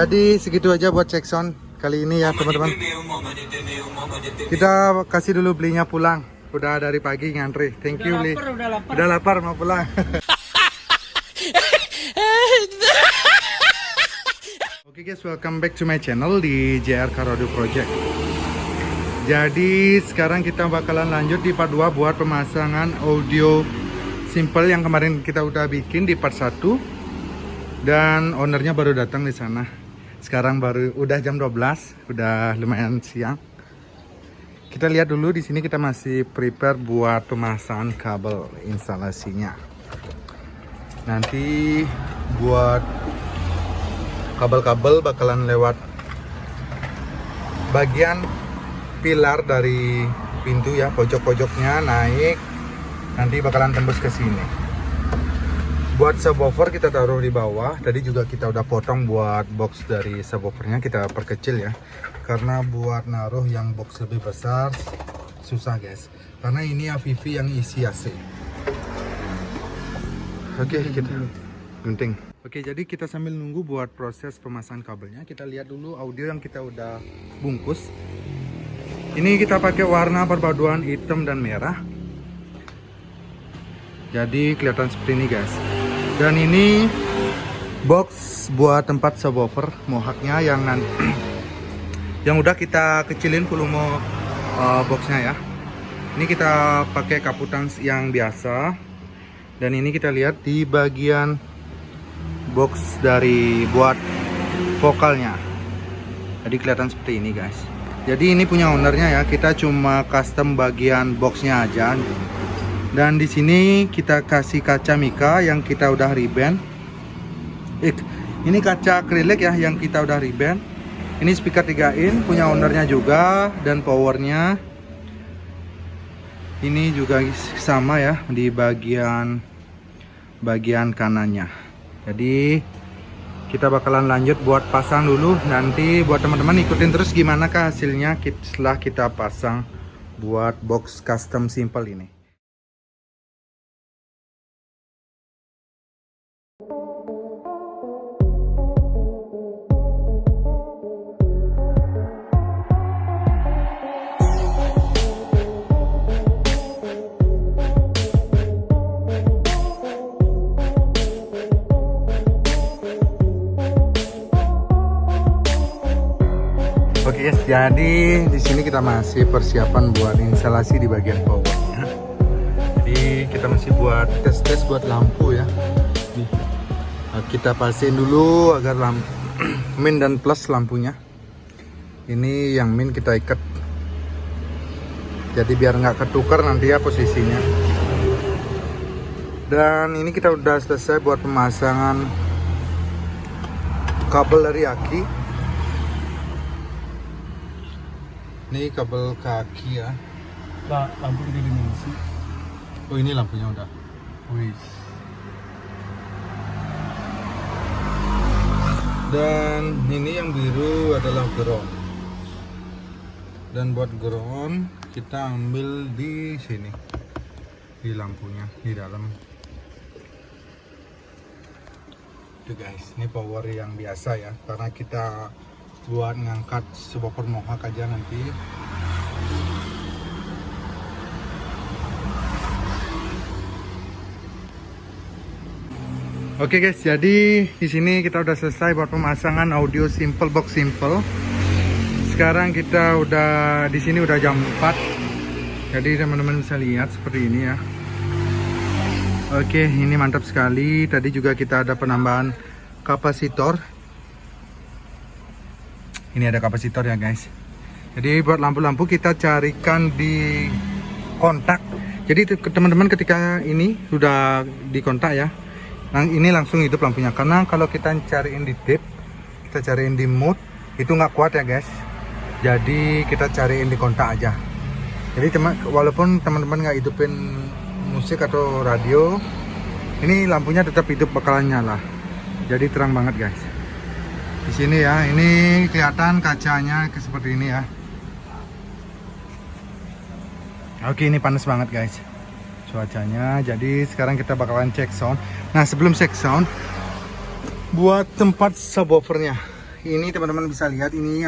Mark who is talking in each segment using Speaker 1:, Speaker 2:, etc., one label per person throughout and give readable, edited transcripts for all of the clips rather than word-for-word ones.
Speaker 1: Jadi segitu aja buat check sound kali ini ya teman-teman. Kita kasih dulu belinya pulang. Udah dari pagi ngantri. Thank you Bli. Udah lapar mau pulang. Oke guys, welcome back to my channel di JR Car Audio Project. Jadi sekarang kita bakalan lanjut di part 2 buat pemasangan audio simple yang kemarin kita udah bikin di part 1. Dan ownernya baru datang di sana. Sekarang baru udah jam 12, udah lumayan siang. Kita lihat dulu di sini kita masih prepare buat pemasangan kabel instalasinya. Nanti buat kabel-kabel bakalan lewat bagian pilar dari pintu ya, pojok-pojoknya naik, nanti bakalan tembus ke sini. Buat subwoofer kita taruh di bawah. Tadi juga kita udah potong buat box dari subwoofernya, kita perkecil ya. Karena buat naruh yang box lebih besar susah guys. Karena ini AVV yang isi AC. Oke, kita gunting. Oke, jadi kita sambil nunggu buat proses pemasangan kabelnya, kita lihat dulu audio yang kita udah bungkus. Ini kita pakai warna perpaduan hitam dan merah. Jadi kelihatan seperti ini guys. Dan ini box buat tempat subwoofer mohawknya yang yang udah kita kecilin volume boxnya ya. Ini kita pakai kaputan yang biasa. Dan ini kita lihat di bagian box dari buat vokalnya. Jadi kelihatan seperti ini guys. Jadi ini punya ownernya ya. Kita cuma custom bagian boxnya aja. Dan di sini kita kasih kaca mika yang kita udah ribbon. Ini kaca akrilik ya yang kita udah ribbon. Ini speaker 3 in punya ownernya juga, dan powernya ini juga sama ya di bagian kanannya. Jadi kita bakalan lanjut buat pasang dulu. Nanti buat teman-teman ikutin terus gimana kah hasilnya setelah kita pasang buat box custom simple ini. Oke guys, jadi di sini kita masih persiapan buat instalasi di bagian powernya. Jadi kita masih buat tes buat lampu ya. Kita pastiin dulu agar lampu min dan plus lampunya. Ini yang min kita ikat. Jadi biar nggak ketukar nanti ya posisinya. Dan ini kita udah selesai buat pemasangan kabel dari aki. Ini kabel kaki ya.
Speaker 2: Lampu 3 dimensi.
Speaker 1: Oh ini lampunya udah.
Speaker 2: Wih.
Speaker 1: Dan ini yang biru adalah ground. Dan buat ground kita ambil di sini. Di lampunya di dalam. Tuh guys, ini power yang biasa ya. Karena kita buat ngangkat subwoofer mohawk aja nanti. Oke guys, jadi di sini kita udah selesai buat pemasangan audio simple box simple. Sekarang kita udah di sini udah jam 4. Jadi teman-teman bisa lihat seperti ini ya. Oke, ini mantap sekali. Tadi juga kita ada penambahan kapasitor. Ini ada kapasitor ya guys. Jadi buat lampu-lampu kita carikan di kontak. Jadi teman-teman ketika ini sudah di kontak ya, ini langsung hidup lampunya. Karena kalau kita cariin di tip, kita cariin di mode, itu nggak kuat ya guys. Jadi kita cariin di kontak aja. Jadi walaupun teman-teman nggak hidupin musik atau radio, ini lampunya tetap hidup bakalan nyala. Jadi terang banget guys. Di sini ya, ini kelihatan kacanya seperti ini ya. Oke, ini panas banget guys cuacanya. Jadi sekarang kita bakalan cek sound. Nah sebelum cek sound, buat tempat subwoofernya ini teman-teman bisa lihat ini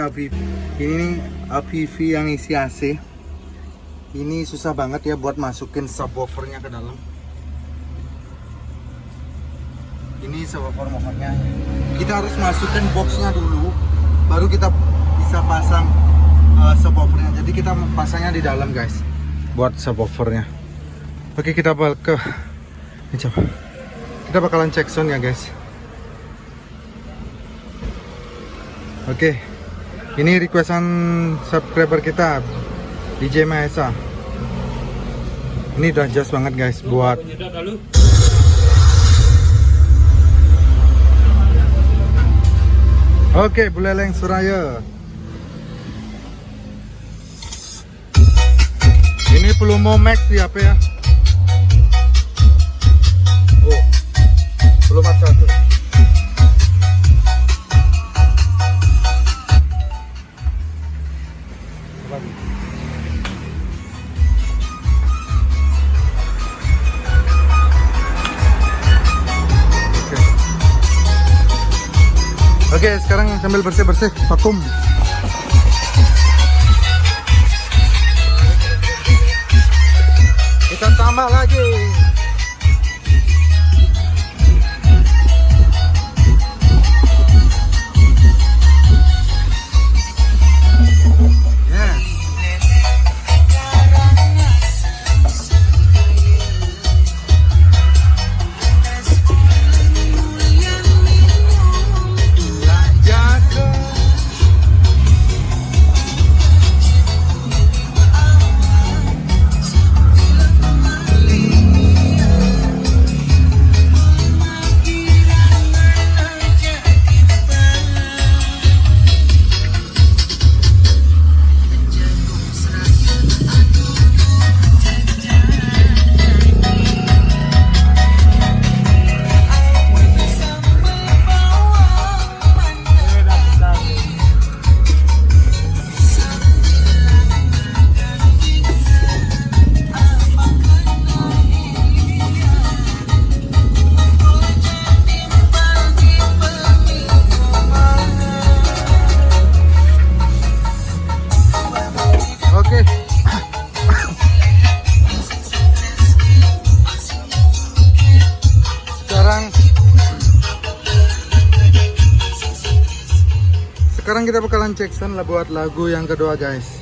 Speaker 1: AVV yang isi AC. Ini susah banget ya buat masukin subwoofernya ke dalam. Ini subwoofer mohonnya. Kita harus masukin boxnya dulu, baru kita bisa pasang subwoofernya. Jadi kita pasangnya di dalam guys, buat subwoofernya. Oke, kita balik ke ini coba. Kita bakalan cek sound ya guys. Oke, ini requestan subscriber kita DJ Maesa. Ini udah just banget guys buat Oke, Buleleng Suraya. Ini Plumo Max di HP ya. Oh, belum ada satu. Oke, sekarang sambil bersih-bersih vakum. Kita tambah lagi. Sekarang kita bakalan cek sound lah buat lagu yang kedua guys.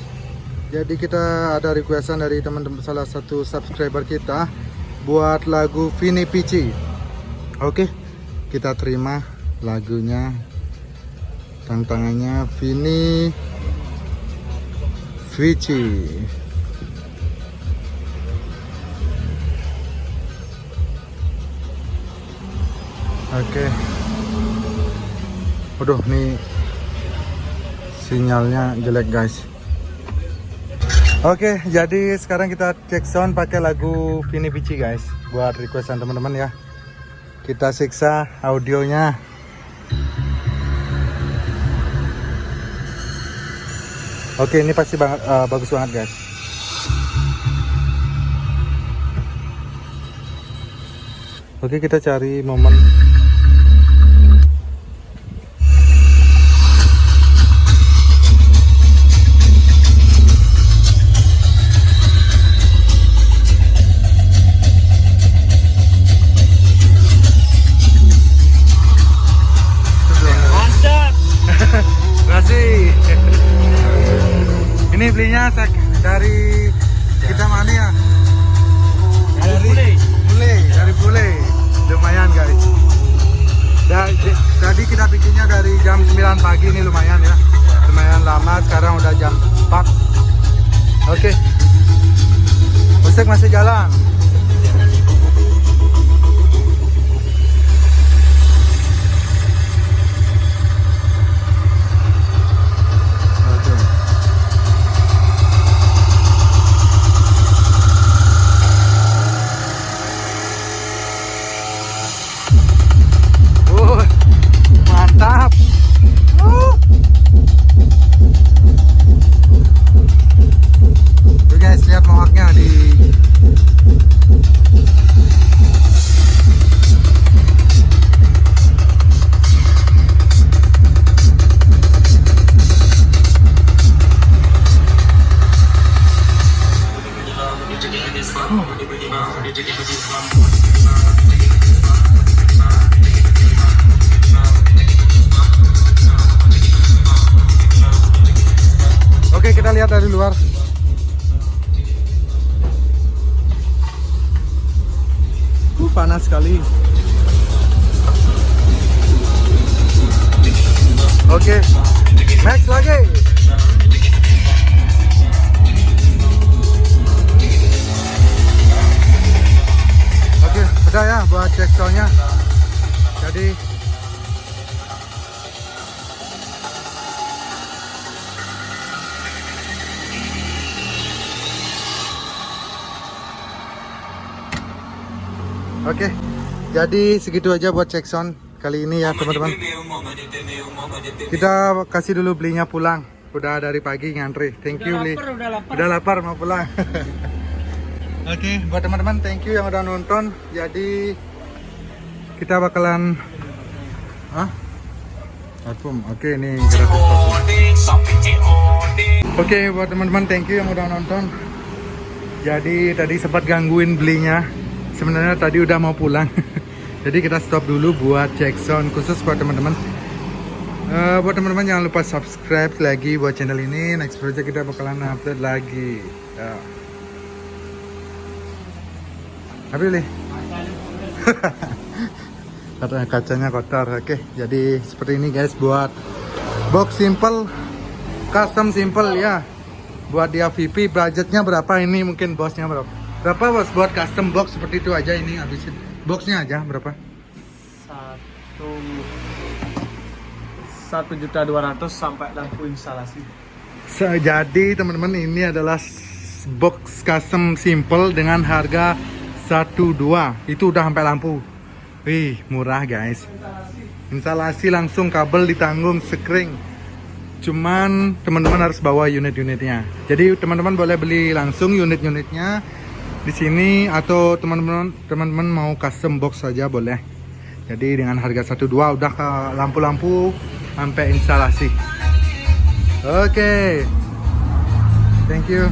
Speaker 1: Jadi kita ada requestan dari teman-teman salah satu subscriber kita buat lagu Vini Vici. Oke, kita terima lagunya. Tantangannya Vini Vici. Oke. Waduh, nih sinyalnya jelek guys. Oke, jadi sekarang kita cek sound pakai lagu Vini Vici guys, buat requestan teman-teman ya. Kita siksa audionya. Oke, ini pasti banget bagus banget guys. Oke, kita cari momen. Ini belinya dari kita mana ya? Dari Bule. Lumayan guys. Tadi kita bikinnya dari jam 9 pagi, ini lumayan ya. Lumayan lama, sekarang udah jam 4. Oke. Musik masih jalan. Mantap. Tuh guys, lihat mohawknya di kita lihat dari luar. Panas sekali. Oke, next lagi. Oke, udah ya buat cek soundnya. Jadi oke, jadi segitu aja buat cek sound kali ini ya teman-teman. Kita kasih dulu belinya pulang. Udah dari pagi ngantri. Thank you Beli. Udah lapar mau pulang. Oke, buat teman-teman thank you yang udah nonton. Jadi kita bakalan parfum. Oke, ini gratis parfum. Oke, buat teman-teman thank you yang udah nonton. Jadi tadi sempat gangguin belinya. Sebenarnya tadi udah mau pulang. Jadi kita stop dulu buat cek sound khusus buat teman-teman. Buat teman-teman jangan lupa subscribe lagi buat channel ini. Next project kita bakalan upload lagi. Ya. Apa ini? Kacanya kotor. Oke, jadi seperti ini guys buat box simple, custom simple ya. Buat dia VP budgetnya berapa ini? Mungkin bosnya berapa? Berapa bos buat custom box seperti itu aja ini habisin boxnya aja berapa?
Speaker 2: 1.200.000 sampai lampu instalasi.
Speaker 1: Jadi teman-teman ini adalah box custom simple dengan harga 1.2 itu udah sampai lampu. Wih murah guys. Instalasi langsung kabel ditanggung sekring. Cuman teman-teman harus bawa unit-unitnya. Jadi teman-teman boleh beli langsung unit-unitnya di sini atau teman-teman mau custom box saja boleh. Jadi dengan harga 1.2 udah ke lampu-lampu sampai instalasi. Oke. Thank you.